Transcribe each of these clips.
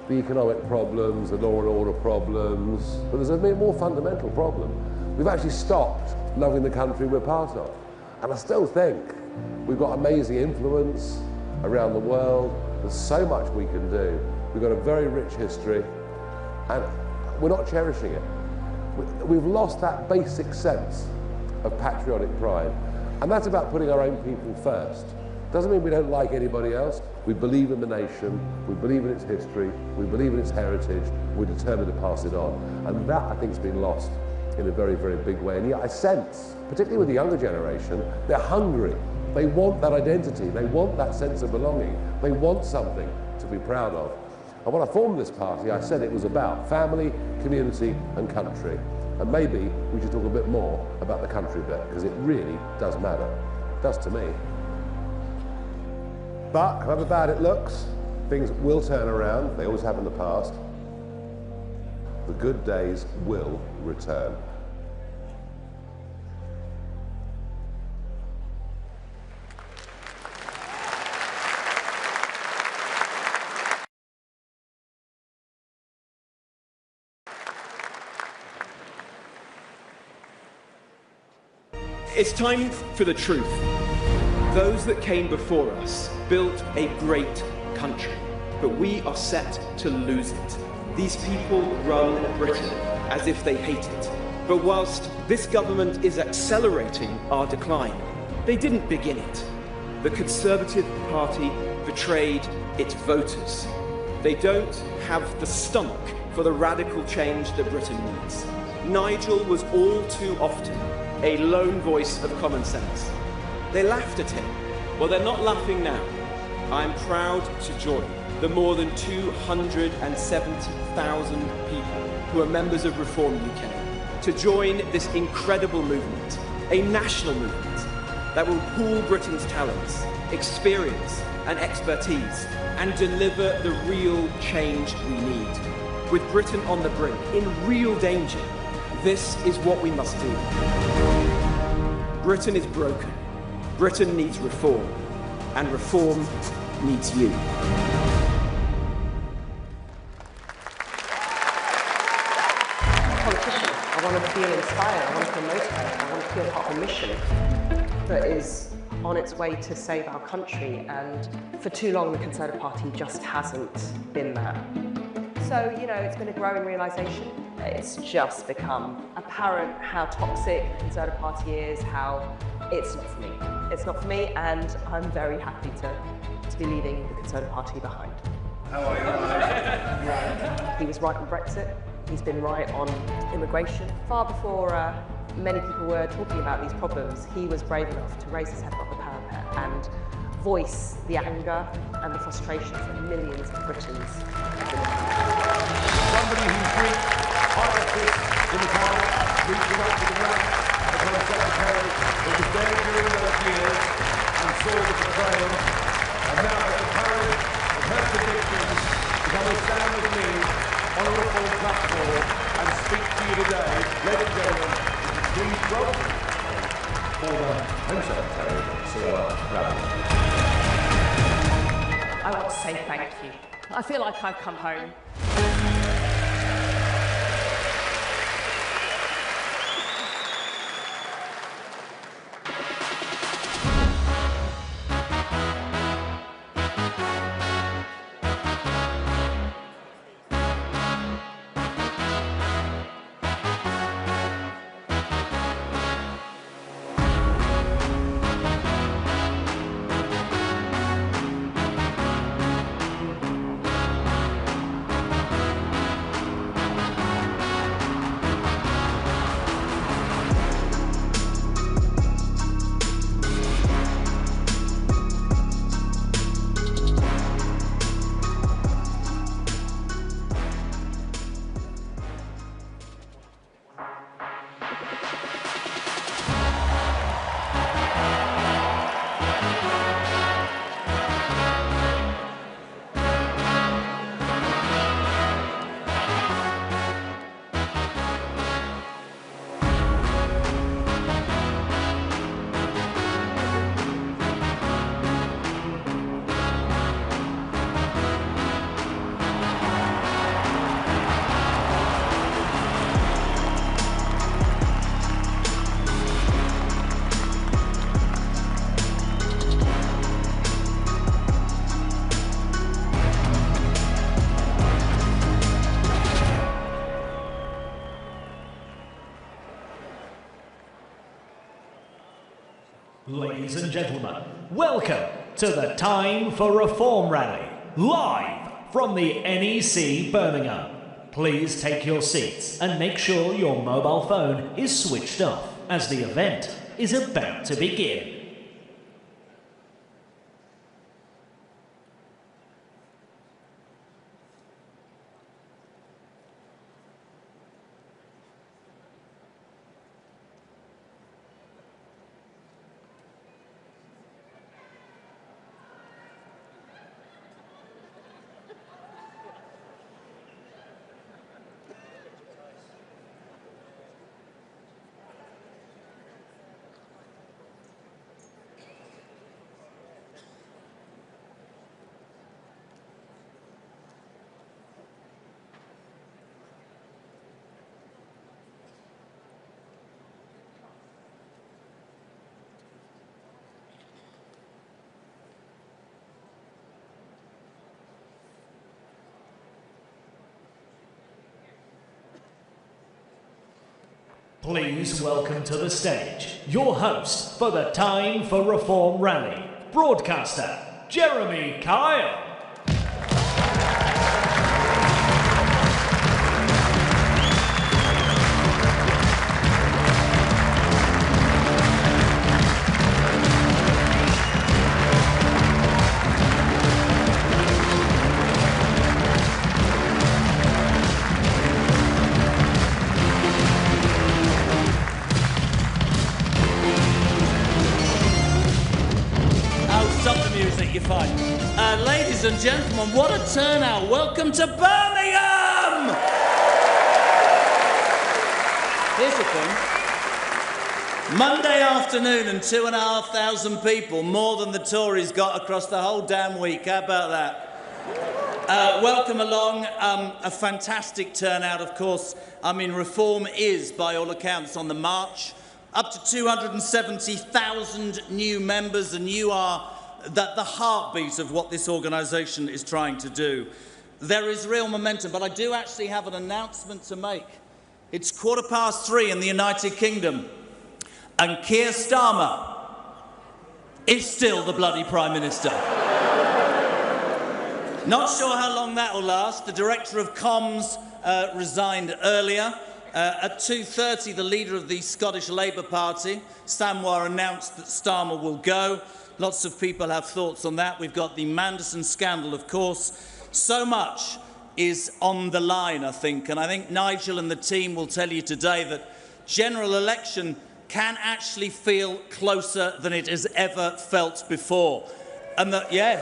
the economic problems, the law and order problems, but there's a more fundamental problem. We've actually stopped loving the country we're part of. And I still think we've got amazing influence around the world. There's so much we can do. We've got a very rich history, and we're not cherishing it. We've lost that basic sense of patriotic pride. And that's about putting our own people first. Doesn't mean we don't like anybody else. We believe in the nation, we believe in its history, we believe in its heritage, we're determined to pass it on. And that, I think, has been lost in a very, very big way. And yet I sense, particularly with the younger generation, they're hungry. They want that identity, they want that sense of belonging, they want something to be proud of. And when I formed this party, I said it was about family, community and country. And maybe we should talk a bit more about the country bit, because it really does matter. It does to me. But however bad it looks, things will turn around. They always have in the past. The good days will return. It's time for the truth. Those that came before us built a great country, but we are set to lose it. These people run Britain as if they hate it. But whilst this government is accelerating our decline, they didn't begin it. The Conservative Party betrayed its voters. They don't have the stomach for the radical change that Britain needs. Nigel was all too often a lone voice of common sense. They laughed at him. Well, they're not laughing now. I'm proud to join the more than 270,000 people who are members of Reform UK to join this incredible movement, a national movement that will pool Britain's talents, experience and expertise and deliver the real change we need. With Britain on the brink, in real danger, this is what we must do. Britain is broken. Britain needs reform, and reform needs you. Politician. I want to feel inspired, I want to feel motivated, I want to feel part of a mission that is on its way to save our country, and for too long the Conservative Party just hasn't been that. So, you know, it's been a growing realisation. It's just become apparent how toxic the Conservative Party is, how it's not for me. It's not for me, and I'm very happy to be leaving the Conservative Party behind. How are you? He was right on Brexit. He's been right on immigration. Far before many people were talking about these problems, he was brave enough to raise his head above the parapet and voice the anger and the frustrations that millions of Britons have been Somebody who's reached high office in the Parliament, reaching up to the rank of Home Secretary, who was there during those years and saw the betrayal, and now has the courage of her convictions to come and stand with me on a Reform platform and speak to you today. Ladies and gentlemen, please welcome former Home Secretary Suella Braverman. I want to say thank you. I feel like I've come home. Ladies and gentlemen, welcome to the Time for Reform rally, live from the NEC Birmingham. Please take your seats and make sure your mobile phone is switched off, as the event is about to begin. Please welcome to the stage your host for the Time for Reform rally, broadcaster Jeremy Kyle. Ladies and gentlemen, what a turnout. Welcome to Birmingham! Here's the thing. Monday afternoon and 2,500 people, more than the Tories got across the whole damn week. How about that? Welcome along. A fantastic turnout, of course. I mean, reform is, by all accounts, on the march. Up to 270,000 new members, and you are the heartbeat of what this organisation is trying to do. There is real momentum, but I do actually have an announcement to make. It's 3:15 in the United Kingdom, and Keir Starmer is still the bloody Prime Minister. Not sure how long that will last. The Director of Comms resigned earlier. At 2:30, the leader of the Scottish Labour Party, Starmer, announced that Starmer will go. Lots of people have thoughts on that. We've got the Manderson scandal, of course. So much is on the line, I think. And I think Nigel and the team will tell you today that general election can actually feel closer than it has ever felt before. And that, yeah.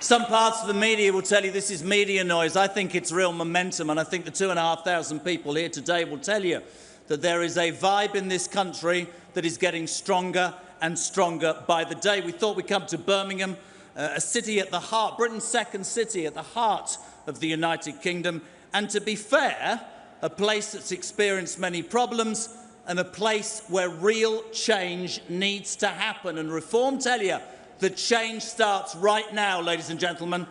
Some parts of the media will tell you this is media noise. I think it's real momentum, and I think the 2,500 people here today will tell you that there is a vibe in this country that is getting stronger and stronger by the day. We thought we'd come to Birmingham, a city at the heart, Britain's second city at the heart of the United Kingdom, and to be fair, a place that's experienced many problems and a place where real change needs to happen. And reform tell you the change starts right now, ladies and gentlemen.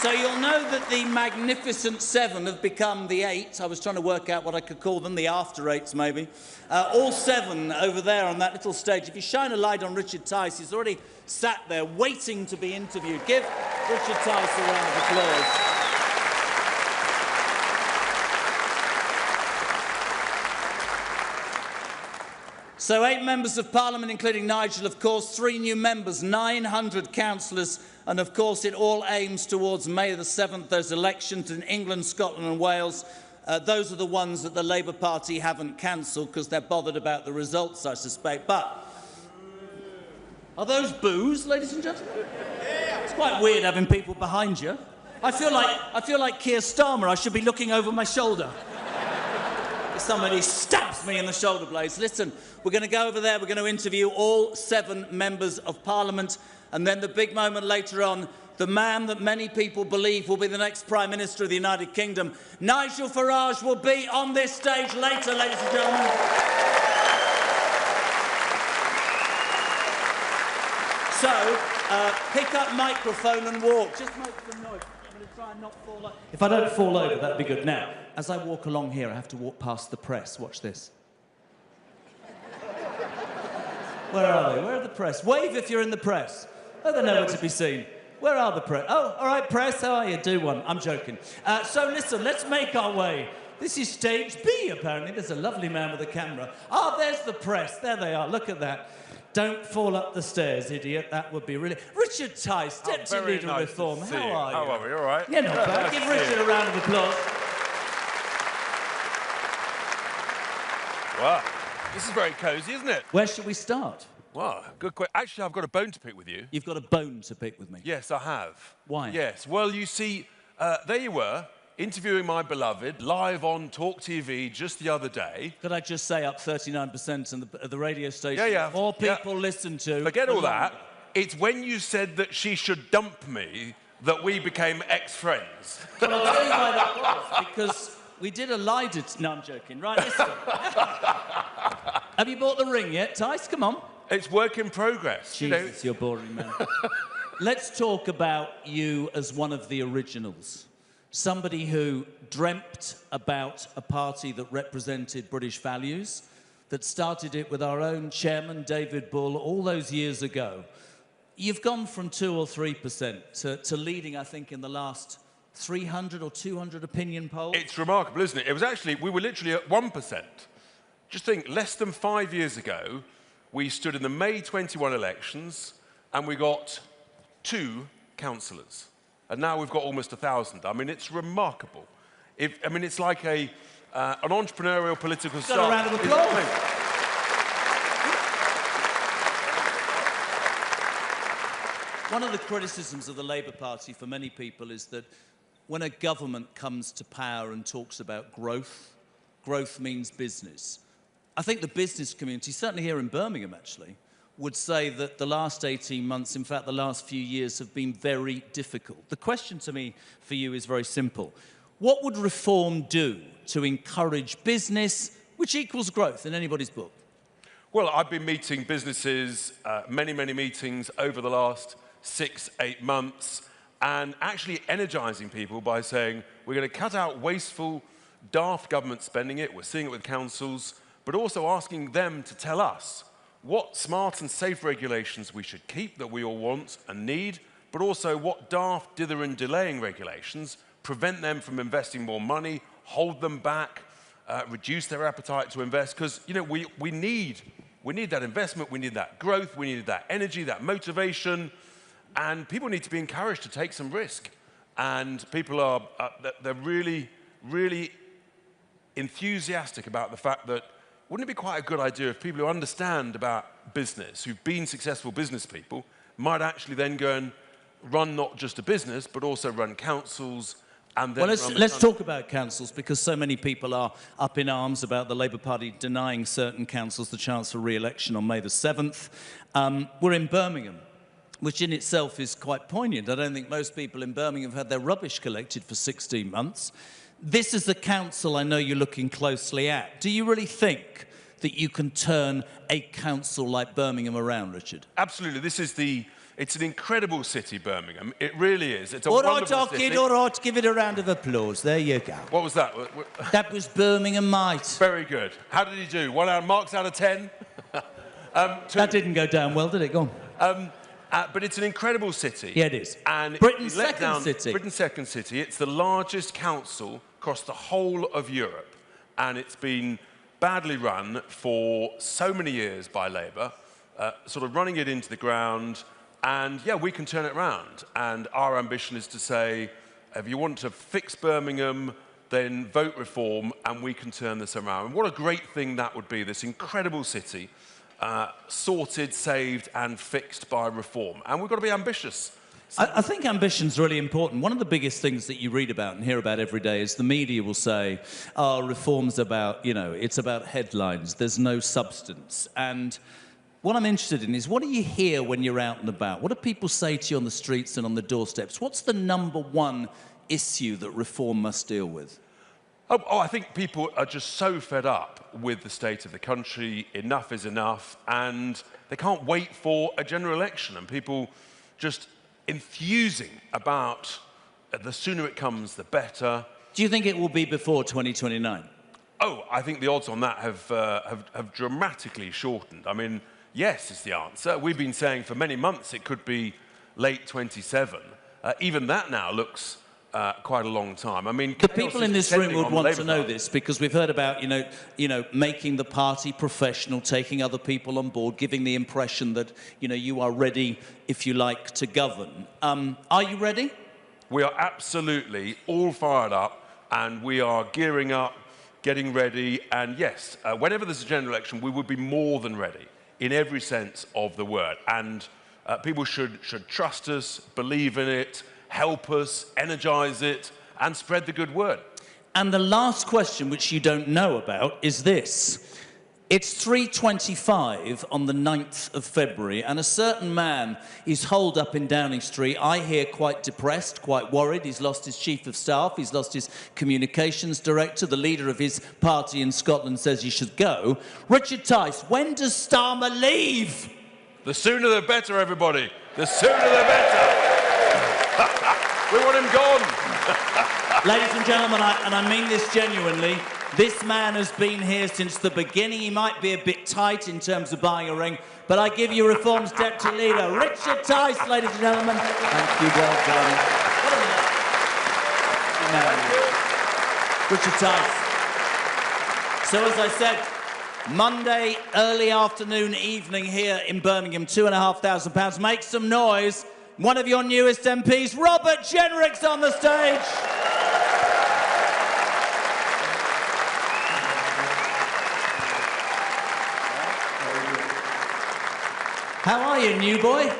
So you'll know that the Magnificent Seven have become the Eight. I was trying to work out what I could call them, the After Eights, maybe. All seven over there on that little stage. If you shine a light on Richard Tice, he's already sat there waiting to be interviewed. Give Richard Tice a round of applause. So 8 members of Parliament, including Nigel, of course, 3 new members, 900 councillors, and of course it all aims towards May the 7th, those elections in England, Scotland and Wales. Those are the ones that the Labour Party haven't cancelled because they're bothered about the results, I suspect. But are those boos, ladies and gentlemen? It's quite weird having people behind you. I feel like Keir Starmer. I should be looking over my shoulder. Somebody stabs me in the shoulder blades. Listen, we're going to go over there, we're going to interview all 7 members of Parliament, and then the big moment later on, the man that many people believe will be the next Prime Minister of the United Kingdom, Nigel Farage, will be on this stage later, ladies and gentlemen. So, pick up microphone and walk. Just make some noise. I'm going to try and not fall over. If I don't fall over, that'd be good. Now, as I walk along here, I have to walk past the press. Watch this. Where are they? Where are the press? Wave if you're in the press. Oh, they're nowhere to be seen. Where are the press? Oh, all right, press, how are you? Do one. I'm joking. So listen, let's make our way. This is stage B, apparently. There's a lovely man with a camera. Ah, there's the press. There they are. Look at that. Don't fall up the stairs, idiot. That would be really... Richard Tice, Deputy Leader of Reform. How are you? How are we? All right? Yeah, not bad. Give Richard a round of applause. Wow. This is very cosy, isn't it? Where should we start? Wow, good question. Actually, I've got a bone to pick with you. You've got a bone to pick with me? Yes, I have. Why? Yes. Well, you see, there you were, interviewing my beloved, live on Talk TV just the other day. Could I just say up 39% on the radio station? Yeah. More people listen to... Forget all that. It's when you said that she should dump me that we became ex-friends. Well, I'll tell you why that was, because we did a lie... No, I'm joking. Right, listen. Have you bought the ring yet, Tice? Come on. It's work in progress. Jesus, you're boring, man. Let's talk about you as one of the originals. Somebody who dreamt about a party that represented British values, that started it with our own chairman, David Bull, all those years ago. You've gone from 2 or 3% to leading, I think, in the last 300 or 200 opinion polls. It's remarkable, isn't it? It was actually, we were literally at 1%. Just think, less than 5 years ago, we stood in the May 21 elections and we got 2 councillors. And now we've got almost 1,000. I mean, it's remarkable. It's like an entrepreneurial political start. Got a round of applause. One of the criticisms of the Labour Party for many people is that when a government comes to power and talks about growth, growth means business. I think the business community, certainly here in Birmingham actually, would say that the last 18 months, in fact the last few years, have been very difficult. The question to me for you is very simple. What would reform do to encourage business, which equals growth in anybody's book? Well, I've been meeting businesses, many meetings over the last 6-8 months, and actually energising people by saying, we're going to cut out wasteful, daft government spending it, we're seeing it with councils, but also asking them to tell us what smart and safe regulations we should keep that we all want and need, but also what daft, dither and delaying regulations prevent them from investing more money, hold them back, reduce their appetite to invest, because we need that investment, we need that growth, we need that energy, that motivation, and people need to be encouraged to take some risk. And people are they're really enthusiastic about the fact that wouldn't it be quite a good idea if people who understand about business, who've been successful business people, might actually then go and run not just a business, but also run councils and then... Well, let's talk about councils, because so many people are up in arms about the Labour Party denying certain councils the chance for re-election on May the 7th. We're in Birmingham, which in itself is quite poignant. I don't think most people in Birmingham have had their rubbish collected for 16 months. This is the council I know you're looking closely at. Do you really think that you can turn a council like Birmingham around, Richard? Absolutely. It's an incredible city, Birmingham. It really is. It's a wonderful city. All right, give it a round of applause. There you go. What was that? That was Birmingham, mate. Very good. How did he do? 1 marks out of 10? That didn't go down well, did it? Go on. But it's an incredible city. Yeah, it is. And Britain's second city. Britain's second city. It's the largest council across the whole of Europe. And it's been badly run for so many years by Labour, sort of running it into the ground. And, yeah, we can turn it around. And our ambition is to say, if you want to fix Birmingham, then vote reform, and we can turn this around. And what a great thing that would be, this incredible city, sorted, saved and fixed by reform. And we've got to be ambitious. I think ambition's really important. One of the biggest things that you read about and hear about every day is the media will say, oh, reform's about, it's about headlines, there's no substance. And what I'm interested in is, what do you hear when you're out and about? What do people say to you on the streets and on the doorsteps? What's the #1 issue that reform must deal with? I think people are just so fed up with the state of the country. Enough is enough, and they can't wait for a general election. And people just enthusing about the sooner it comes, the better. Do you think it will be before 2029? Oh, I think the odds on that have dramatically shortened. I mean, yes is the answer. We've been saying for many months it could be late 27. Even that now looks quite a long time. I mean, the people in this room would want to know this, because we've heard about, you know, making the party professional, taking other people on board, giving the impression that, you are ready, if you like, to govern. Are you ready? We are absolutely all fired up, and we are gearing up, getting ready, and yes, whenever there's a general election, we would be more than ready, in every sense of the word. And people should trust us, believe in it, help us, energise it, and spread the good word. And the last question, which you don't know about, is this. It's 3:25 on the 9th of February, and a certain man is holed up in Downing Street. I hear quite depressed, quite worried. He's lost his chief of staff. He's lost his communications director. The leader of his party in Scotland says he should go. Richard Tice, when does Starmer leave? The sooner the better, everybody. The sooner the better. We want him gone. Ladies and gentlemen, and I mean this genuinely, this man has been here since the beginning. He might be a bit tight in terms of buying a ring, but I give you Reform's deputy leader, Richard Tice, ladies and gentlemen. Thank you, well done. Richard Tice. So as I said, Monday, early afternoon, evening here in Birmingham, £2,500. Make some noise. One of your newest MPs, Robert Jenrick's on the stage. How are you, new boy?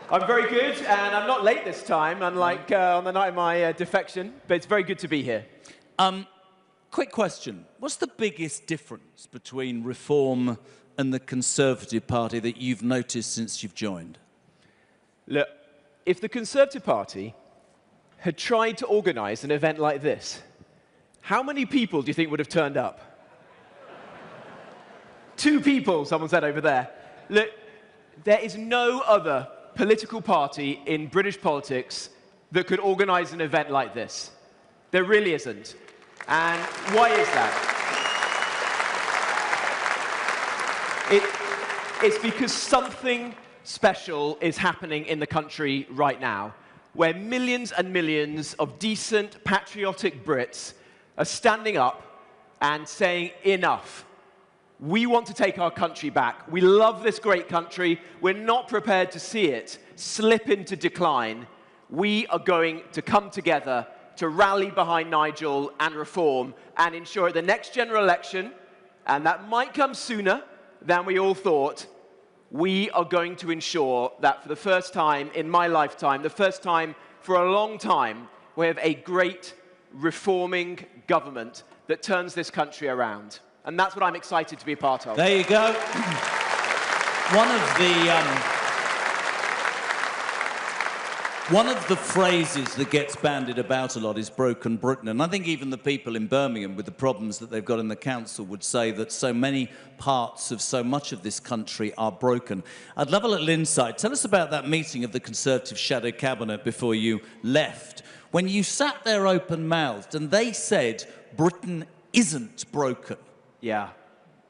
I'm very good, and I'm not late this time, unlike on the night of my defection, but it's very good to be here. Quick question. What's the biggest difference between Reform and the Conservative Party that you've noticed since you've joined? Look, if the Conservative Party had tried to organise an event like this, how many people do you think would have turned up? 2 people, someone said over there. Look, there is no other political party in British politics that could organise an event like this. There really isn't. And why is that? It's because something special is happening in the country right now, where millions and millions of decent, patriotic Brits are standing up and saying, enough. We want to take our country back. We love this great country. We're not prepared to see it slip into decline. We are going to come together to rally behind Nigel and Reform and ensure at the next general election, and that might come sooner than we all thought, we are going to ensure that for the first time in my lifetime, the first time for a long time, we have a great reforming government that turns this country around. And that's what I'm excited to be a part of. There you go. One of the phrases that gets bandied about a lot is broken Britain. And I think even the people in Birmingham, with the problems that they've got in the council, would say that so many parts of so much of this country are broken. I'd love a little insight. Tell us about that meeting of the Conservative Shadow Cabinet before you left, when you sat there open-mouthed and they said Britain isn't broken. Yeah.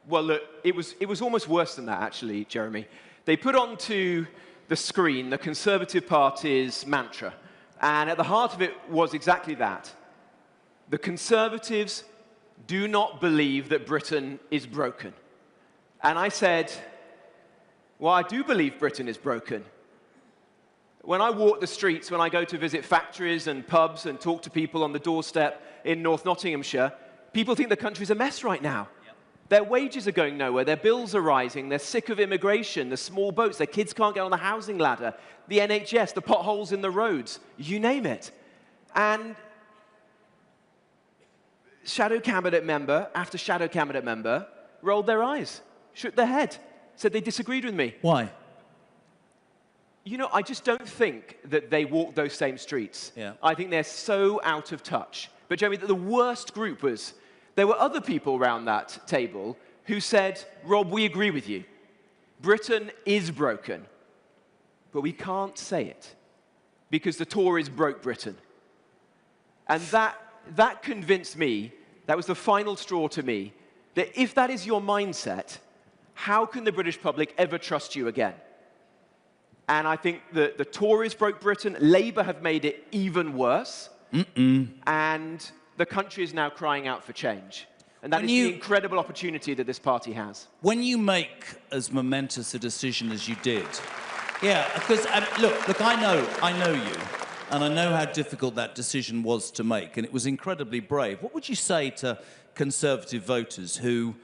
Well, look, it was almost worse than that, actually, Jeremy. They put onto the screen the Conservative Party's mantra, and at the heart of it was exactly that. The Conservatives do not believe that Britain is broken. And I said, well, I do believe Britain is broken. When I walk the streets, when I go to visit factories and pubs and talk to people on the doorstep in North Nottinghamshire, people think the country's a mess right now. Their wages are going nowhere, their bills are rising, they're sick of immigration, the small boats, their kids can't get on the housing ladder, the NHS, the potholes in the roads, you name it. And shadow cabinet member after shadow cabinet member rolled their eyes, shook their head, said they disagreed with me. Why? You know, I just don't think that they walk those same streets. Yeah. I think they're so out of touch. But, Jeremy, the worst group was there were other people around that table who said, Rob, we agree with you. Britain is broken, but we can't say it because the Tories broke Britain. And that convinced me, that was the final straw to me, that if that is your mindset, how can the British public ever trust you again? And I think that the Tories broke Britain, Labour have made it even worse, and the country is now crying out for change. And that is the incredible opportunity that this party has. When you make as momentous a decision as you did, yeah, because look, I know you, and I know how difficult that decision was to make, and it was incredibly brave. What would you say to Conservative voters who,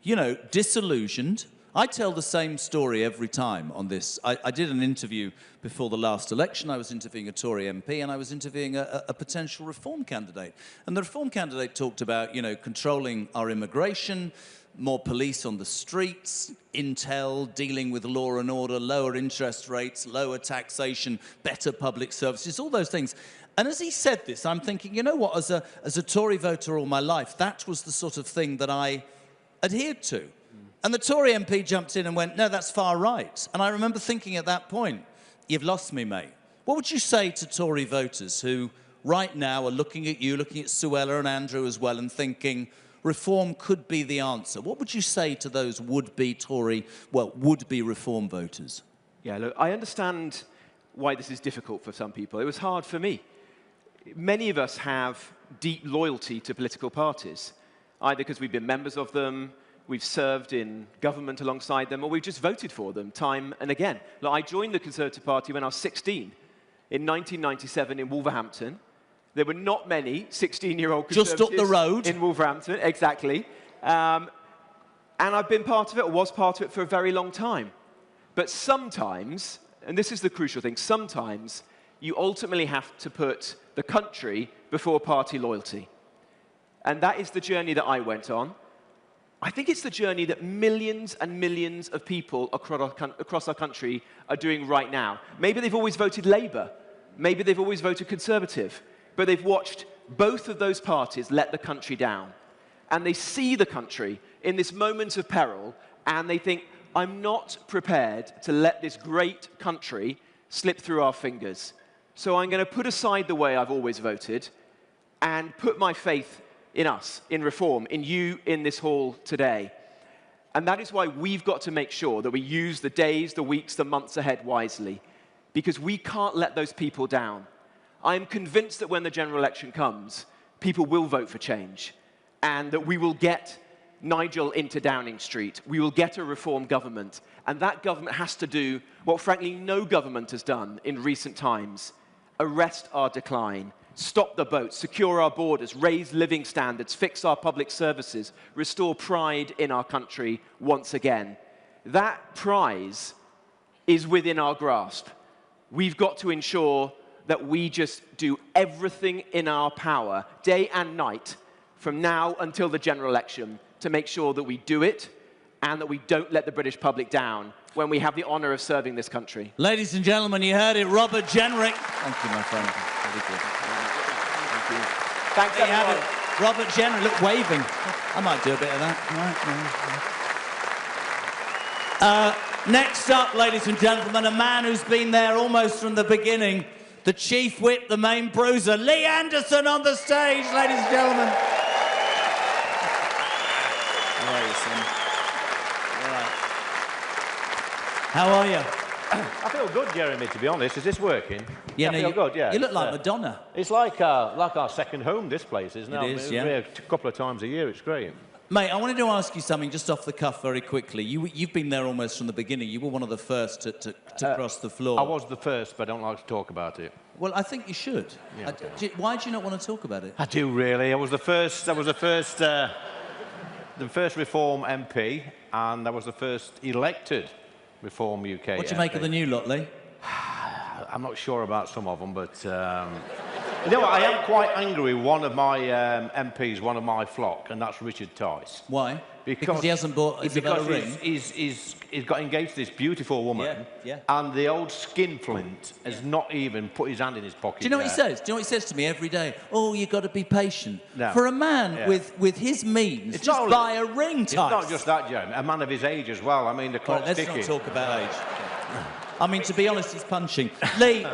you know, disillusioned? I tell the same story every time on this. I did an interview before the last election. I was interviewing a Tory MP, and I was interviewing a potential reform candidate. And the reform candidate talked about, you know, controlling our immigration, more police on the streets, intel, dealing with law and order, lower interest rates, lower taxation, better public services, all those things. And as he said this, I'm thinking, you know what, as a Tory voter all my life, that was the sort of thing that I adhered to. And the Tory MP jumped in and went, no, that's far right. And I remember thinking at that point, you've lost me, mate. What would you say to Tory voters who right now are looking at you, looking at Suella and Andrew as well, and thinking reform could be the answer? What would you say to those would-be Tory, well, would-be reform voters? Yeah, look, I understand why this is difficult for some people. It was hard for me. Many of us have deep loyalty to political parties, either because we've been members of them, we've served in government alongside them, or we've just voted for them time and again. Look, I joined the Conservative Party when I was 16, in 1997 in Wolverhampton. There were not many 16-year-old Conservatives just up the road in Wolverhampton, exactly. And I've been part of it, or was part of it, for a very long time. But sometimes, and this is the crucial thing, sometimes you ultimately have to put the country before party loyalty. And that is the journey that I went on. I think it's the journey that millions and millions of people across our country are doing right now. Maybe they've always voted Labour. Maybe they've always voted Conservative. But they've watched both of those parties let the country down. And they see the country in this moment of peril, and they think, I'm not prepared to let this great country slip through our fingers. So I'm going to put aside the way I've always voted and put my faith in us, in reform, in you in this hall today. And that is why we've got to make sure that we use the days, the weeks, the months ahead wisely, because we can't let those people down. I'm convinced that when the general election comes, people will vote for change, and that we will get Nigel into Downing Street. We will get a reform government, and that government has to do what, frankly, no government has done in recent times: arrest our decline, stop the boats, secure our borders, raise living standards, fix our public services, restore pride in our country once again. That prize is within our grasp. We've got to ensure that we just do everything in our power, day and night, from now until the general election, to make sure that we do it and that we don't let the British public down when we have the honour of serving this country. Ladies and gentlemen, you heard it, Robert Jenrick. Thank you, my friend. Very good. Thank you. Thanks, everyone. Robert Jenrick, look, waving. I might do a bit of that. Right. Next up, ladies and gentlemen, a man who's been there almost from the beginning, the Chief Whip, the main bruiser, Lee Anderson on the stage, ladies and gentlemen. How are you, son? All right. How are you? I feel good, Jeremy, to be honest. Is this working? Yeah, I feel good, yeah. You look like Madonna. It's like our second home, this place, isn't it? It is, yeah. We're here a couple of times a year. It's great. Mate, I wanted to ask you something just off the cuff very quickly. You've been there almost from the beginning. You were one of the first to cross the floor. I was the first, but I don't like to talk about it. Well, I think you should. Yeah, okay. Why do you not want to talk about it? I do, really. I was the first Reform MP, and I was the first elected Reform UK What do you make of the new lot, Lee? I'm not sure about some of them, but You know what, I am quite angry with one of my MPs, one of my flock, and that's Richard Tice. Why? Because he hasn't bought Isabella a ring? He's got engaged to this beautiful woman, and the old skinflint has not even put his hand in his pocket. Do you know what he says? Do you know what he says to me every day? Oh, you've got to be patient. No. For a man with his means, it's just buy a ring, Tice. It's not just that, Jeremy. A man of his age as well. I mean, the clock's ticking. Let's not talk about age. I mean, to be honest, he's punching. Lee,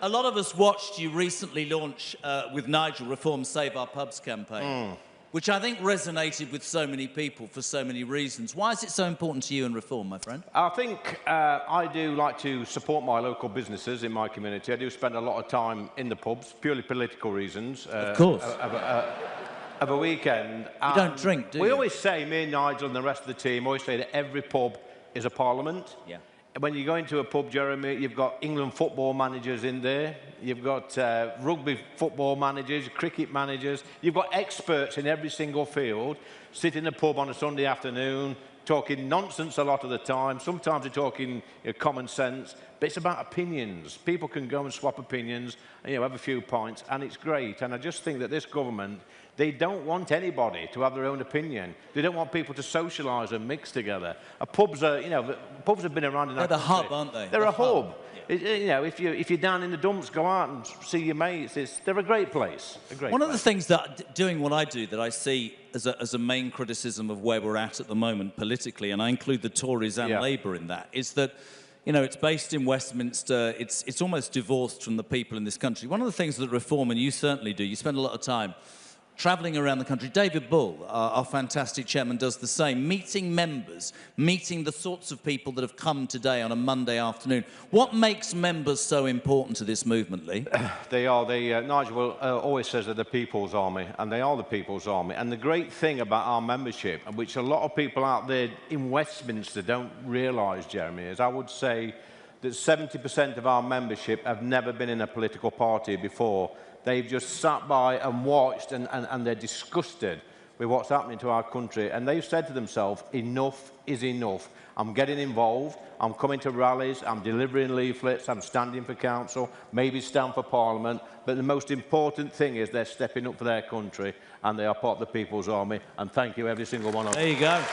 a lot of us watched you recently launch with Nigel Reform Save Our Pubs campaign, which I think resonated with so many people for so many reasons. Why is it so important to you in Reform, my friend? I think I do like to support my local businesses in my community. I do spend a lot of time in the pubs, purely political reasons. Of course. Of a weekend. You don't drink, do you? We always say, me and Nigel and the rest of the team, always say that every pub is a parliament. Yeah. When you go into a pub, Jeremy, you've got England football managers in there. You've got rugby football managers, cricket managers. You've got experts in every single field sit in a pub on a Sunday afternoon, talking nonsense a lot of the time. Sometimes they're talking common sense, but it's about opinions. People can go and swap opinions, and, have a few pints, and it's great. And I just think that this government, they don't want anybody to have their own opinion. They don't want people to socialise and mix together. Pubs are, pubs have been around in They're that the country. hub, aren't they? They're a hub. Yeah. If you're down in the dumps, go out and see your mates. They're a great place. One of the things that doing what I do that I see as a main criticism of where we're at the moment politically, and I include the Tories and Labour in that, is that it's based in Westminster. It's almost divorced from the people in this country. One of the things that Reform, and you certainly do, you spend a lot of time travelling around the country. David Bull, our fantastic chairman, does the same, meeting members, meeting the sorts of people that have come today on a Monday afternoon. What makes members so important to this movement, Lee? They are. Nigel always says they're the People's Army, and they are the People's Army. And the great thing about our membership, and which a lot of people out there in Westminster don't realise, Jeremy, is I would say that 70% of our membership have never been in a political party before. They've just sat by and watched, and they're disgusted with what's happening to our country. And they've said to themselves, enough is enough. I'm getting involved. I'm coming to rallies. I'm delivering leaflets. I'm standing for council, maybe stand for Parliament. But the most important thing is they're stepping up for their country, and they are part of the People's Army. And thank you, every single one of them. There you go.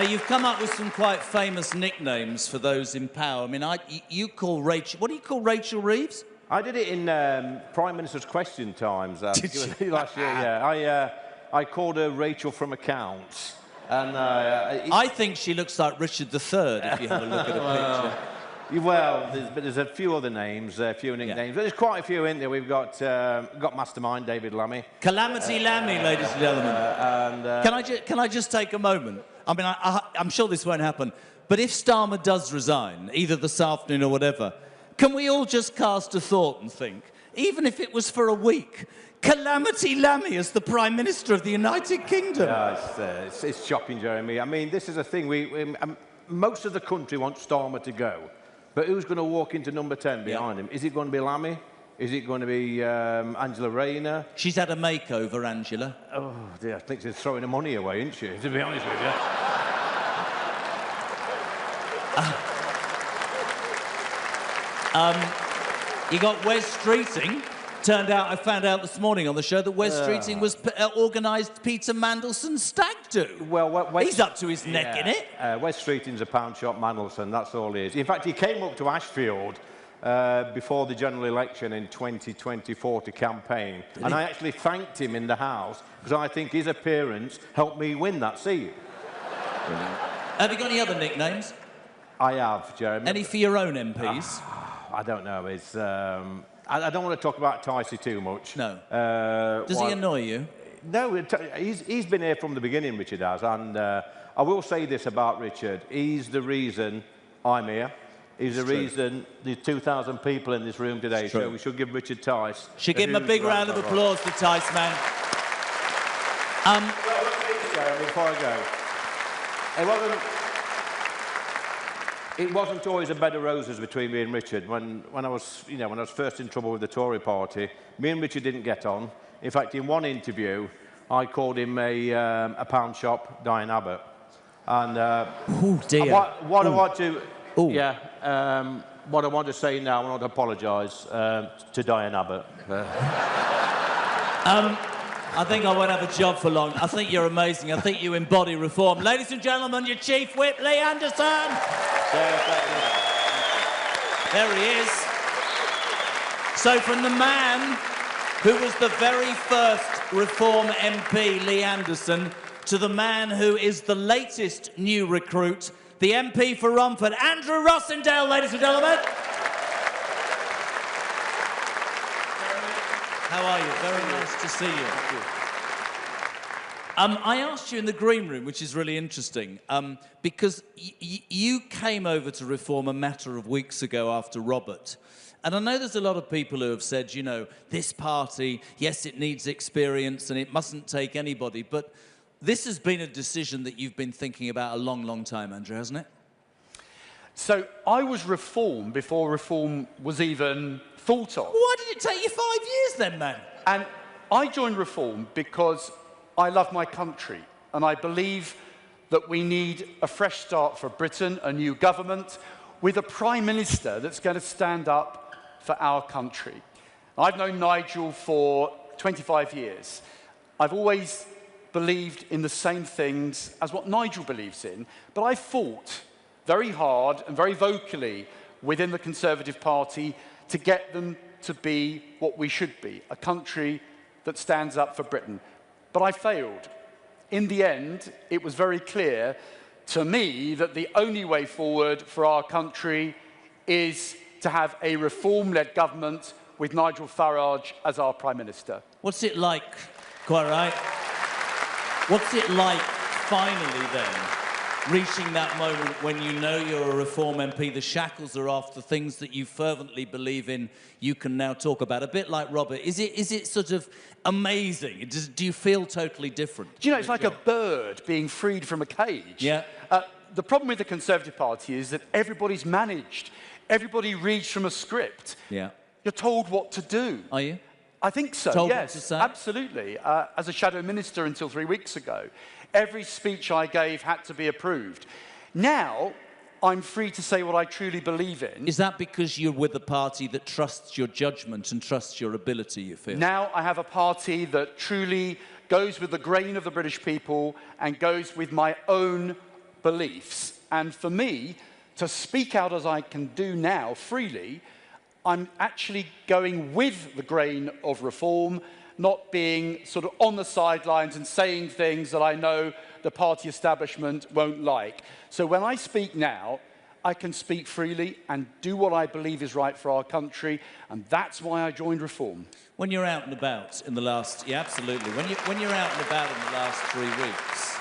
You've come up with some quite famous nicknames for those in power. I mean, you call Rachel... What do you call Rachel Reeves? I did it in Prime Minister's Question Times last year, yeah. I called her Rachel from Accounts. And I think she looks like Richard III, if you have a look at a picture. Well, there's a few other names, a few nicknames. But there's quite a few in there. We've got Mastermind, David Lammy. Calamity Lammy, ladies and gentlemen. Can I just take a moment? I mean, I'm sure this won't happen, but if Starmer does resign, either this afternoon or whatever, can we all just cast a thought and think, even if it was for a week, Calamity Lammy as the Prime Minister of the United Kingdom? It's shocking, Jeremy. I mean, this is a thing. Most of the country wants Starmer to go, but who's going to walk into number 10 behind him? Is it going to be Lammy? Is it going to be Angela Rayner? She's had a makeover, Angela. Oh, dear, I think she's throwing the money away, isn't she, to be honest with you? You got Wes Streeting. I found out this morning on the show that Wes Streeting was organised Peter Mandelson's stag do. Well, he's up to his neck in it. Wes Streeting's a pound shop Mandelson, that's all he is. In fact, he came up to Ashfield before the general election in 2024 to campaign. And I actually thanked him in the House because I think his appearance helped me win that seat. Brilliant. Have you got any other nicknames? I have, Jeremy. Any for your own MPs? I don't know. It's I don't want to talk about Ticey too much. No. Does he annoy you? No, he's been here from the beginning, Richard has. And I will say this about Richard. He's the reason I'm here. He's the reason there's 2,000 people in this room today, so we should give Richard Tice... Should give him a big round of applause for Tice, man. Before I go, it wasn't always a bed of roses between me and Richard. When I was first in trouble with the Tory party, me and Richard didn't get on. In fact, in one interview, I called him a pound shop Diane Abbott. And Oh dear. what I want to, Ooh. what I want to say now, I want to apologise to Diane Abbott. I think I won't have a job for long. I think you're amazing. I think you embody reform. Ladies and gentlemen, your Chief Whip, Lee Anderson. There he is. So from the man who was the very first Reform MP, Lee Anderson, to the man who is the latest new recruit, the MP for Romford, Andrew Rosindell, ladies and gentlemen. How are you? Very nice to see you. I asked you in the green room, which is really interesting, because you came over to Reform a matter of weeks ago after Robert. And I know there's a lot of people who have said, you know, this party, yes, it needs experience and it mustn't take anybody, but this has been a decision that you've been thinking about a long, long time, Andrew, hasn't it? So I was Reform before Reform was even thought of. Why did it take you 5 years then, man? And I joined Reform because I love my country and I believe that we need a fresh start for Britain, a new government, with a Prime Minister that's going to stand up for our country. I've known Nigel for 25 years. I've always believed in the same things as what Nigel believes in, but I fought very hard and very vocally within the Conservative Party to get them to be what we should be, a country that stands up for Britain. But I failed. In the end, it was very clear to me that the only way forward for our country is to have a Reform-led government with Nigel Farage as our Prime Minister. What's it like, quite right? What's it like, finally, then, reaching that moment when you know you're a Reform MP, the shackles are off, the things that you fervently believe in, you can now talk about? A bit like Robert, is it sort of amazing? Do you feel totally different? Do you know, it's like a bird being freed from a cage. Yeah. The problem with the Conservative Party is that everybody's managed. Everybody reads from a script. Yeah. You're told what to do. Are you? I think so, Told yes. what to say? Absolutely. As a shadow minister until 3 weeks ago, every speech I gave had to be approved. Now, I'm free to say what I truly believe in. Is that because you're with a party that trusts your judgment and trusts your ability, you feel? Now I have a party that truly goes with the grain of the British people and goes with my own beliefs. And for me, to speak out as I can do now freely, I'm actually going with the grain of Reform, not being sort of on the sidelines and saying things that I know the party establishment won't like. So when I speak now, I can speak freely and do what I believe is right for our country, and that's why I joined Reform. When you're out and about in the last... Yeah, absolutely. When you're out and about in the last 3 weeks,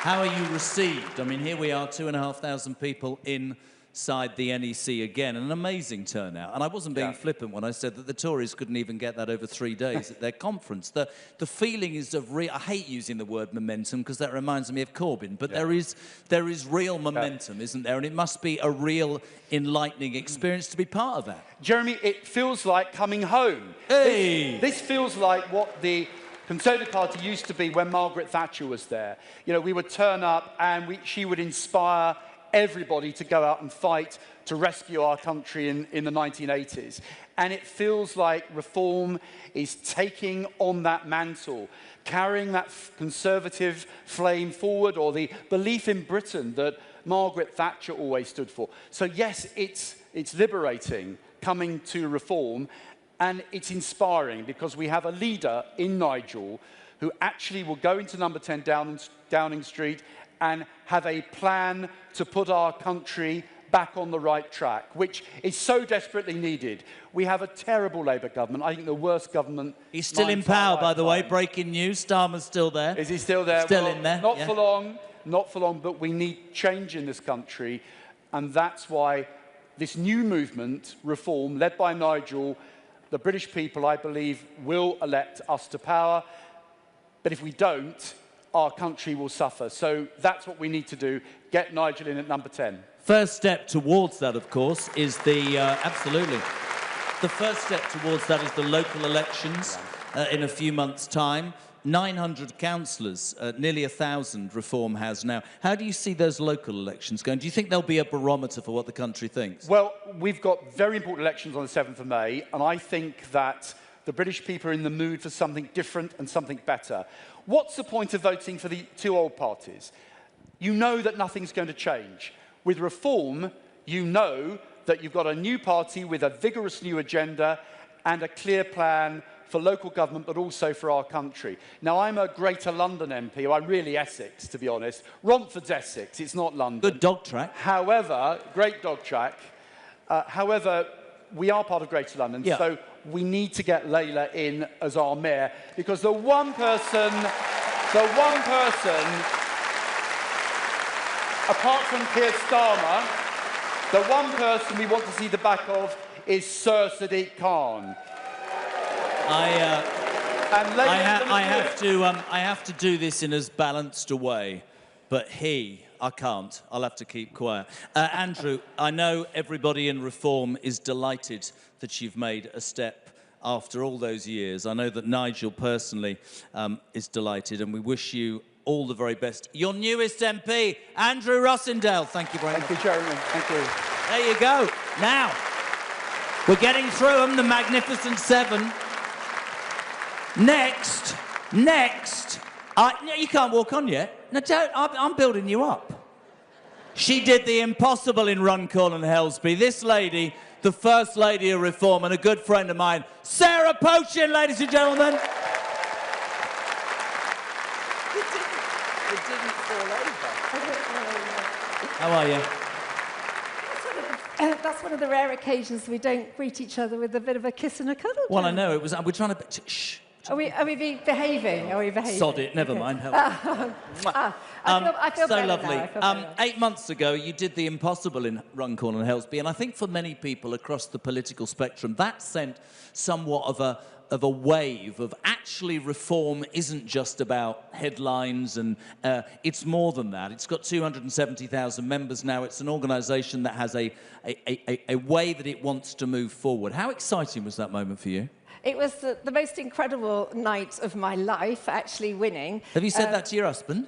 how are you received? I mean, here we are, 2,500 people inside the NEC again, an amazing turnout. And I wasn't being flippant when I said that the Tories couldn't even get that over 3 days at their conference. The feeling is of real... I hate using the word momentum because that reminds me of Corbyn, but there is real momentum, isn't there? And it must be a real enlightening experience to be part of that. Jeremy, it feels like coming home. Hey! This feels like what the Conservative Party used to be when Margaret Thatcher was there. You know, we would turn up and she would inspire everybody to go out and fight to rescue our country in the 1980s. And it feels like Reform is taking on that mantle, carrying that Conservative flame forward, or the belief in Britain that Margaret Thatcher always stood for. So yes, it's liberating coming to Reform, and it's inspiring because we have a leader in Nigel who actually will go into number 10 Downing Street and have a plan to put our country back on the right track, which is so desperately needed. We have a terrible Labour government. I think the worst government... He's still in power, by the way. Breaking news. Starmer's still there. Is he still there? Still in there. Not for long. Not for long, but we need change in this country. And that's why this new movement, Reform, led by Nigel, the British people, I believe, will elect us to power. But if we don't, our country will suffer. So that's what we need to do, get Nigel in at number 10. First step towards that, of course, is the... absolutely. The first step towards that is the local elections. in a few months' time. 900 councillors, nearly 1,000 Reform has now. How do you see those local elections going? Do you think there'll be a barometer for what the country thinks? Well, we've got very important elections on the 7th of May, and I think that the British people are in the mood for something different and something better. What's the point of voting for the two old parties? You know that nothing's going to change. With Reform, you know that you've got a new party with a vigorous new agenda and a clear plan for local government, but also for our country. Now, I'm a Greater London MP. I'm really Essex, to be honest. Romford's Essex, it's not London. Good dog track. However, great dog track. However, we are part of Greater London, so we need to get Layla in as our mayor, because the one person, apart from Keir Starmer, the one person we want to see the back of is Sir Sadiq Khan. I have to do this in as balanced a way, but I can't. I'll have to keep quiet. Andrew, I know everybody in Reform is delighted that you've made a step after all those years. I know that Nigel personally is delighted, and we wish you all the very best. Your newest MP, Andrew Rosindell. Thank you very much. Thank you, Jeremy. Thank you. There you go. Now, we're getting through them, the Magnificent Seven. Next, you can't walk on yet. No, don't, I'm building you up. She did the impossible in Runcorn and Helsby. This lady, the First Lady of Reform and a good friend of mine, Sarah Pochin, ladies and gentlemen. It didn't fall over. How are you? That's one of the rare occasions we don't greet each other with a bit of a kiss and a cuddle. Well, I know, we're trying to... Shh. Are we behaving? Are we behaving? Sod it, never mind. I feel so better lovely. now. I feel better. 8 months ago, you did the impossible in Runcorn and Helsby, and I think for many people across the political spectrum, that sent somewhat of a wave of actually Reform isn't just about headlines, and it's more than that. It's got 270,000 members now. It's an organisation that has a way that it wants to move forward. How exciting was that moment for you? It was the most incredible night of my life, actually winning. Have you said that to your husband?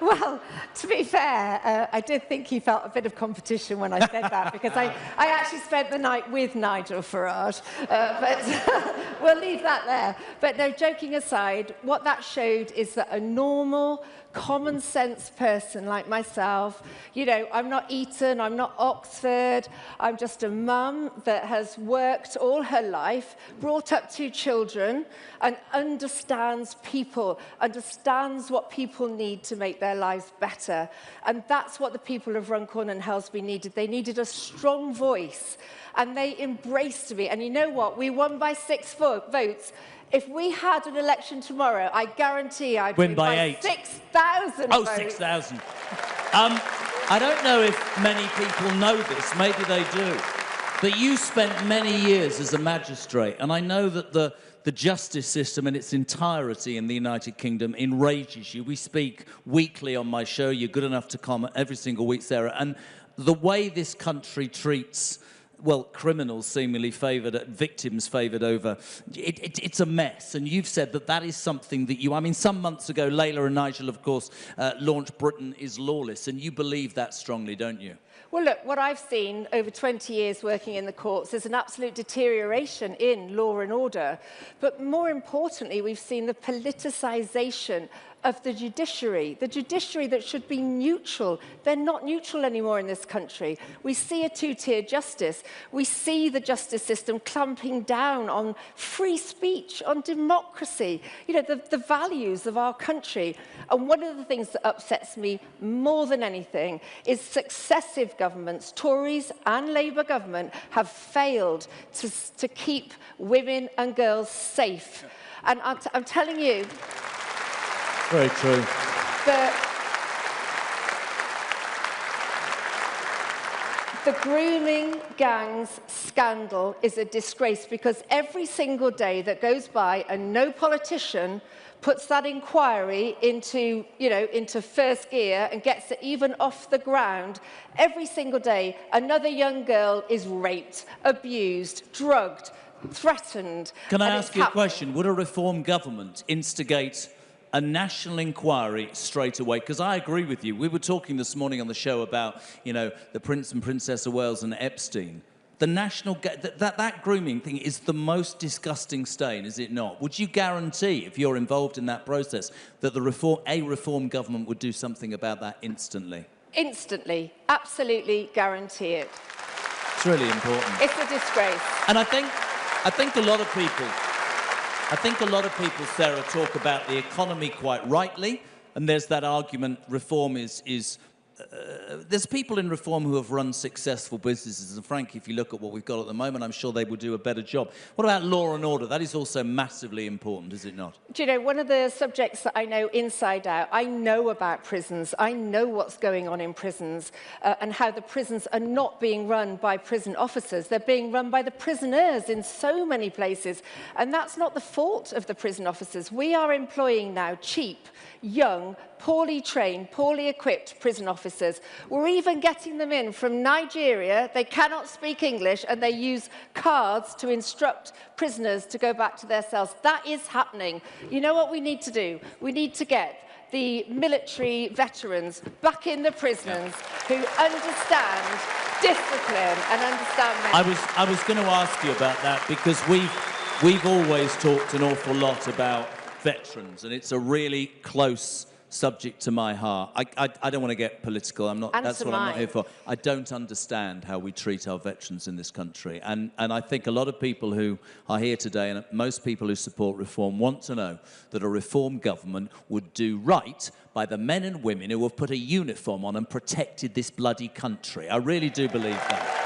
Well, to be fair, I did think he felt a bit of competition when I said that, because I actually spent the night with Nigel Farage, but we'll leave that there. But no, joking aside, what that showed is that a normal, common sense person like myself, you know, I'm not Eton, I'm not Oxford, I'm just a mum that has worked all her life, brought up 2 children, and understands people, understands what people need to make their lives better. And that's what the people of Runcorn and Helsby needed. They needed a strong voice, and they embraced me. And you know what? We won by 6 votes. If we had an election tomorrow, I guarantee I'd win by 8. 6,000 Oh, votes. 6,000. I don't know if many people know this, maybe they do, but you spent many years as a magistrate, and I know that the justice system in its entirety in the United Kingdom enrages you. We speak weekly on my show. You're good enough to comment every single week, Sarah, and the way this country treats, well, criminals seemingly favoured, victims favoured over. It's a mess, and you've said that is something that you... I mean, some months ago, Layla and Nigel, of course, launched Britain is Lawless, and you believe that strongly, don't you? Well, look, what I've seen over 20 years working in the courts is an absolute deterioration in law and order. But more importantly, we've seen the politicisation of the judiciary that should be neutral. They're not neutral anymore in this country. We see a two-tier justice. We see the justice system clamping down on free speech, on democracy, you know, the values of our country. And one of the things that upsets me more than anything is successive governments, Tories and Labour government, have failed to keep women and girls safe. And I'm telling you... Very true. The grooming gangs scandal is a disgrace, because every single day that goes by and no politician puts that inquiry into, you know, into first gear and gets it even off the ground, every single day another young girl is raped, abused, drugged. threatened. Can I ask you a question? Would a reform government instigate a national inquiry straight away? Because I agree with you. We were talking this morning on the show about, you know, the Prince and Princess of Wales and Epstein. The national... That grooming thing is the most disgusting stain, is it not? Would you guarantee, if you're involved in that process, that a reform government would do something about that instantly? Instantly. Absolutely guarantee it. It's really important. It's a disgrace. And I think a lot of people, Sarah, talk about the economy quite rightly, and there's that argument reform is there's people in reform who have run successful businesses, and frankly, if you look at what we've got at the moment, I'm sure they would do a better job. What about law and order? That is also massively important, is it not? Do you know, one of the subjects that I know inside out, I know about prisons, I know what's going on in prisons, and how the prisons are not being run by prison officers, they're being run by the prisoners in so many places, and that's not the fault of the prison officers. We are employing now cheap, young, poorly trained, poorly equipped prison officers. We're even getting them in from Nigeria. They cannot speak English and they use cards to instruct prisoners to go back to their cells. That is happening. You know what we need to do? We need to get the military veterans back in the prisons who understand discipline and understand mental. I was going to ask you about that because we've always talked an awful lot about veterans, and it's a really close subject to my heart. I don't want to get political. That's what I'm not here for. I don't understand how we treat our veterans in this country, and I think a lot of people who are here today, and most people who support reform, want to know that a reform government would do right by the men and women who have put a uniform on and protected this bloody country. I really do believe that.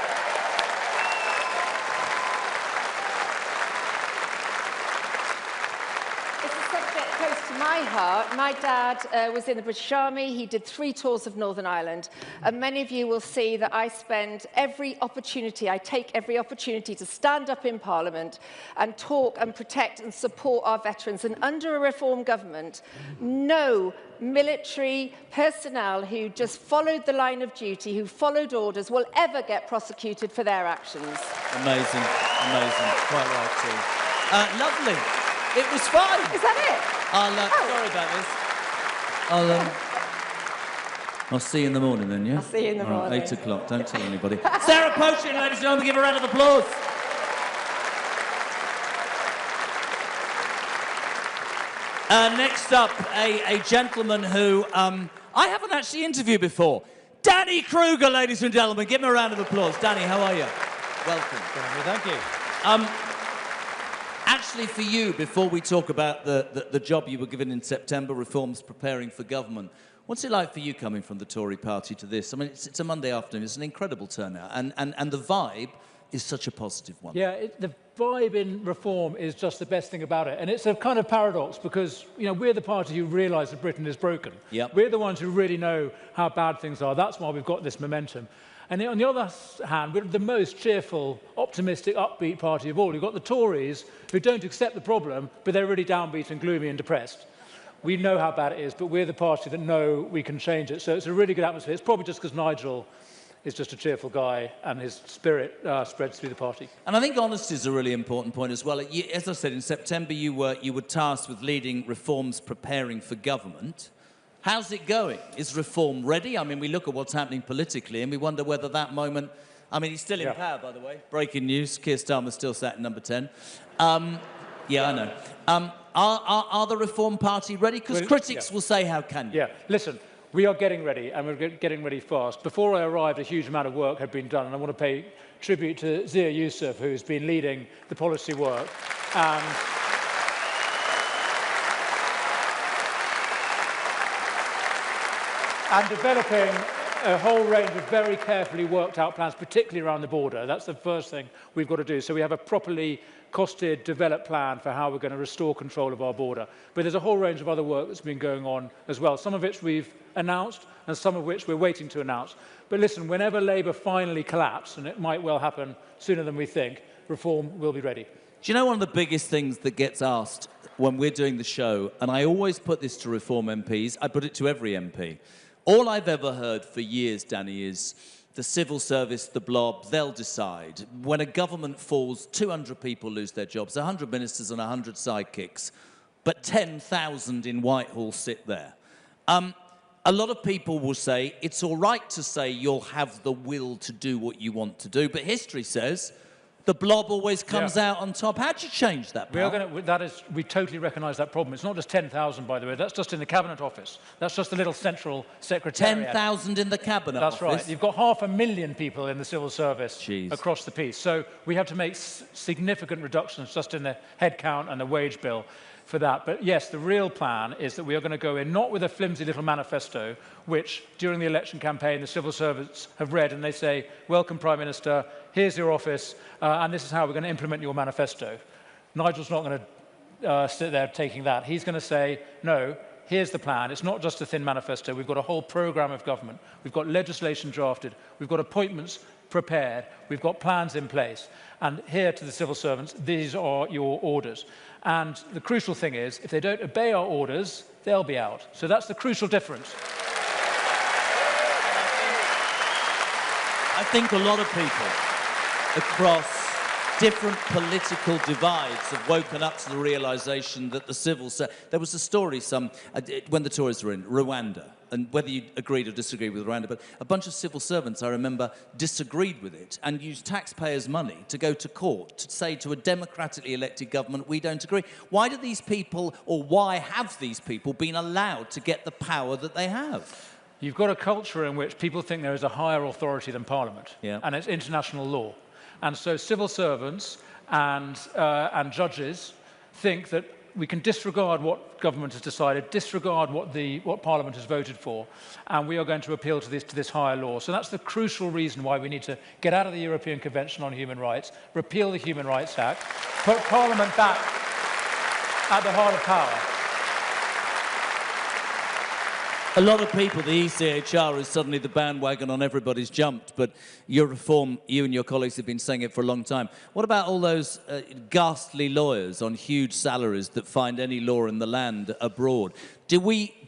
My dad was in the British Army. He did 3 tours of Northern Ireland. And many of you will see that I take every opportunity to stand up in Parliament and talk and protect and support our veterans. And under a reform government, no military personnel who just followed the line of duty, who followed orders, will ever get prosecuted for their actions. Amazing, amazing. Quite right too. Lovely. It was fun. Is that it? Sorry about this. I'll see you in the morning then, yeah? I'll see you in the morning. 8 o'clock, don't tell anybody. Sarah Potion, ladies and gentlemen, give a round of applause. Next up, a gentleman who I haven't actually interviewed before. Danny Kruger, ladies and gentlemen. Give him a round of applause. Danny, how are you? Welcome. Thank you. Actually, for you, before we talk about the job you were given in September, reforms preparing for government, what's it like for you coming from the Tory party to this? I mean, it's a Monday afternoon. It's an incredible turnout. And the vibe is such a positive one. Yeah, the vibe in reform is just the best thing about it. And it's a kind of paradox because, you know, we're the party who realise that Britain is broken. Yep. We're the ones who really know how bad things are. That's why we've got this momentum. And on the other hand, we're the most cheerful, optimistic, upbeat party of all. You've got the Tories who don't accept the problem, but they're really downbeat and gloomy and depressed. We know how bad it is, but we're the party that know we can change it. So it's a really good atmosphere. It's probably just because Nigel is just a cheerful guy and his spirit spreads through the party. And I think honesty is a really important point as well. As I said, in September you were tasked with leading reforms preparing for government. How's it going? Is reform ready? I mean, we look at what's happening politically and we wonder whether that moment... I mean, he's still in power, by the way. Breaking news, Keir Starmer still sat at number 10. Yeah, I know. Are the Reform Party ready? Because critics will say, how can you? Yeah, listen, we are getting ready, and we're getting ready fast. Before I arrived, a huge amount of work had been done, and I want to pay tribute to Zia Youssef, who's been leading the policy work. And developing a whole range of very carefully worked out plans, particularly around the border. That's the first thing we've got to do. So we have a properly costed, developed plan for how we're going to restore control of our border. But there's a whole range of other work that's been going on as well, some of which we've announced and some of which we're waiting to announce. But listen, whenever Labour finally collapse, and it might well happen sooner than we think, reform will be ready. Do you know one of the biggest things that gets asked when we're doing the show, and I always put this to Reform MPs, I put it to every MP, all I've ever heard for years, Danny, is the civil service, the blob, they'll decide. When a government falls, 200 people lose their jobs, 100 ministers and 100 sidekicks, but 10,000 in Whitehall sit there. A lot of people will say, it's all right to say you'll have the will to do what you want to do, but history says the blob always comes out on top. How do you change that, pal? We totally recognise that problem. It's not just 10,000, by the way. That's just in the Cabinet Office. That's just the little central secretariat. 10,000 in the Cabinet Office? That's right. You've got 500,000 people in the civil service across the piece. So we have to make significant reductions just in the headcount and the wage bill for that. But yes, the real plan is that we are going to go in not with a flimsy little manifesto, which during the election campaign the civil servants have read and they say, welcome Prime Minister, here's your office, and this is how we're going to implement your manifesto. Nigel's not going to sit there taking that. He's going to say, no, here's the plan. It's not just a thin manifesto. We've got a whole programme of government. We've got legislation drafted. We've got appointments prepared. We've got plans in place. And here to the civil servants, these are your orders. And the crucial thing is, if they don't obey our orders, they'll be out. So that's the crucial difference. I think a lot of people across different political divides have woken up to the realisation that the civil service... There was a story when the Tories were in Rwanda, and whether you agreed or disagreed with Rwanda, but a bunch of civil servants, I remember, disagreed with it and used taxpayers' money to go to court to say to a democratically elected government, we don't agree. Why do these people, or why have these people been allowed to get the power that they have? You've got a culture in which people think there is a higher authority than Parliament, and it's international law. And so civil servants and judges think that we can disregard what government has decided, disregard what Parliament has voted for, and we are going to appeal to this higher law. So that's the crucial reason why we need to get out of the European Convention on Human Rights, repeal the Human Rights Act, put Parliament back at the heart of power. A lot of people, the ECHR is suddenly the bandwagon on everybody's jumped, but your reform, you and your colleagues have been saying it for a long time. What about all those ghastly lawyers on huge salaries that find any law in the land abroad? Do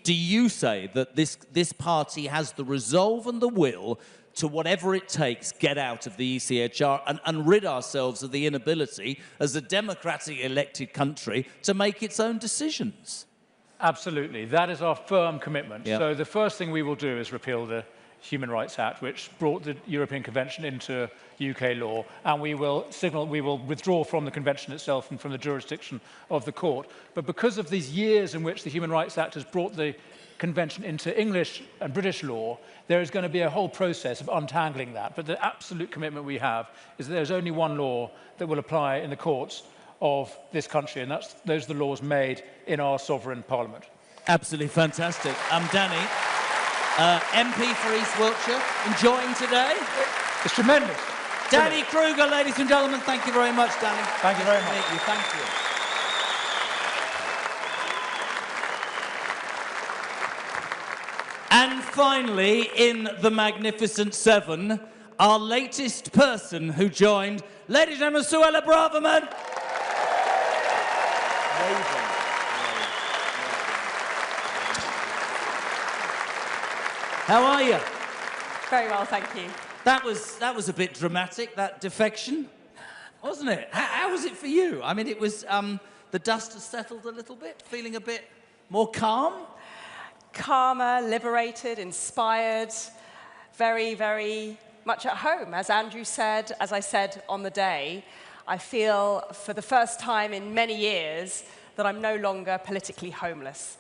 you say that this party has the resolve and the will to, whatever it takes, get out of the ECHR and rid ourselves of the inability, as a democratically elected country, to make its own decisions? Absolutely. That is our firm commitment. Yep. So the first thing we will do is repeal the Human Rights Act, which brought the European Convention into UK law, and we will withdraw from the Convention itself and from the jurisdiction of the court. But because of these years in which the Human Rights Act has brought the Convention into English and British law, there is going to be a whole process of untangling that. But the absolute commitment we have is that there's only one law that will apply in the courts of this country, and those are the laws made in our sovereign parliament. Absolutely fantastic. Danny, MP for East Wiltshire, enjoying today? It's tremendous. Danny Kruger, ladies and gentlemen, thank you very much, Danny. Thank you very much. Thank you. And finally, in the Magnificent Seven, our latest person who joined, ladies and gentlemen, Suella Braverman. How are you? Very well, thank you. That was a bit dramatic, that defection, wasn't it? How was it for you? I mean, it was, the dust has settled a little bit, feeling a bit more calm? Calmer, liberated, inspired, very, very much at home. As Andrew said, as I said on the day, I feel for the first time in many years that I'm no longer politically homeless.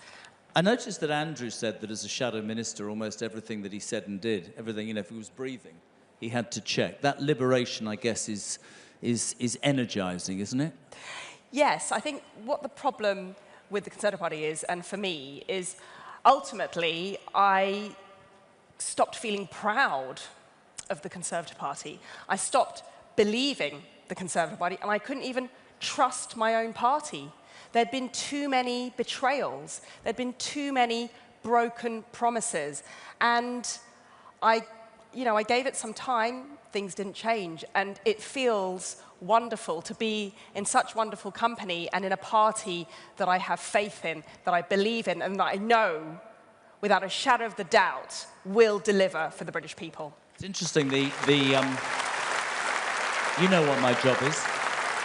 I noticed that Andrew said that as a shadow minister, almost everything that he said and did, everything, if he was breathing, he had to check. That liberation, I guess, is energising, isn't it? Yes, I think what the problem with the Conservative Party is, and for me, is ultimately I stopped feeling proud of the Conservative Party. I stopped believing the Conservative Party, and I couldn't even trust my own party. There'd been too many betrayals. There'd been too many broken promises. And I gave it some time. Things didn't change. And it feels wonderful to be in such wonderful company and in a party that I have faith in, that I believe in, and that I know, without a shadow of the doubt, will deliver for the British people. It's interesting, you know what my job is.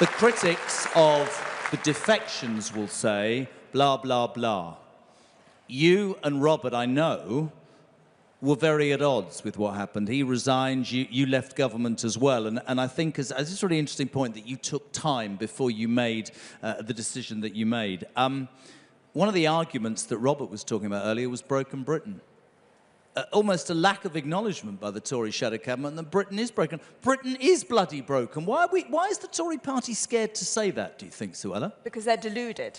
The critics of the defections will say, blah, blah, blah. You and Robert, I know, were very at odds with what happened. He resigned, you left government as well. And I think it's a really interesting point that you took time before you made the decision that you made. One of the arguments that Robert was talking about earlier was broken Britain. Almost a lack of acknowledgement by the Tory shadow cabinet that Britain is broken. Britain is bloody broken. Why is the Tory party scared to say that, do you think, Suella? Because they're deluded.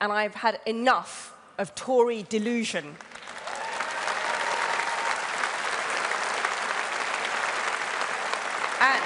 And I've had enough of Tory delusion. And